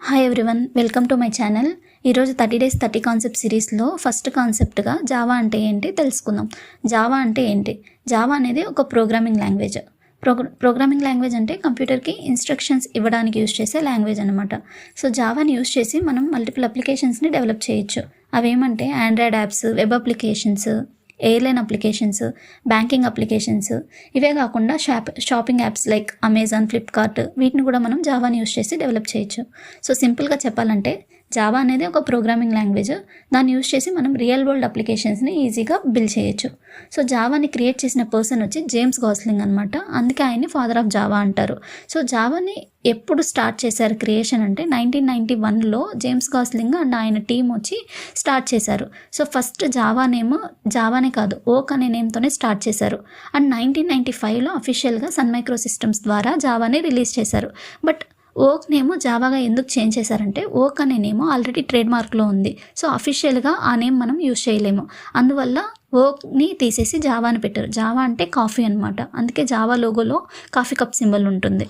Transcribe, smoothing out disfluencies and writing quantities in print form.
Hi everyone, welcome to my channel. ఈరోజు 30 days 30 concept సిరీస్లో first కాన్సెప్ట్గా Java అంటే ఏంటి తెలుసుకుందాం. జావా అంటే ఏంటి? జావా అనేది ఒక ప్రోగ్రామింగ్ లాంగ్వేజ్. ప్రోగ్రామింగ్ లాంగ్వేజ్ అంటే కంప్యూటర్కి ఇన్స్ట్రక్షన్స్ ఇవ్వడానికి యూజ్ చేసే లాంగ్వేజ్ అనమాట. సో జావాని యూజ్ చేసి మనం మల్టిపుల్ అప్లికేషన్స్ని డెవలప్ చేయొచ్చు. అవేమంటే Android apps, web applications, airline applications, banking applications, ఇవే కాకుండా shopping apps like Amazon, Flipkart, వీటిని కూడా మనం జావాని యూజ్ చేసి డెవలప్ చేయొచ్చు. సో సింపుల్గా చెప్పాలంటే జావా అనేది ఒక ప్రోగ్రామింగ్ లాంగ్వేజ్. దాన్ని యూజ్ చేసి మనం రియల్ వరల్డ్ అప్లికేషన్స్ని ఈజీగా బిల్డ్ చేయొచ్చు. సో జావాని క్రియేట్ చేసిన పర్సన్ వచ్చి జేమ్స్ గాస్లింగ్ అనమాట. అందుకే ఆయన్ని ఫాదర్ ఆఫ్ జావా అంటారు. సో జావాని ఎప్పుడు స్టార్ట్ చేశారు క్రియేషన్ అంటే 1991లో జేమ్స్ గాస్లింగ్ అండ్ ఆయన టీం వచ్చి స్టార్ట్ చేశారు. సో ఫస్ట్ జావానే కాదు, ఓక్ అనే నేమ్తోనే స్టార్ట్ చేశారు. అండ్ 1995లో అఫీషియల్గా సన్ మైక్రో సిస్టమ్స్ ద్వారా జావాని రిలీజ్ చేశారు. బట్ ఓక్ నేమ్ జావాగా ఎందుకు చేంజ్ చేశారంటే ఓక్ అనే నేమ్ ఆల్రెడీ ట్రేడ్ మార్క్లో ఉంది. సో అఫీషియల్గా ఆ నేమ్ మనం యూజ్ చేయలేము. అందువల్ల ఓక్ని తీసేసి జావాని పెట్టారు. జావా అంటే కాఫీ అనమాట. అందుకే జావా లోగోలో కాఫీ కప్ సింబల్ ఉంటుంది.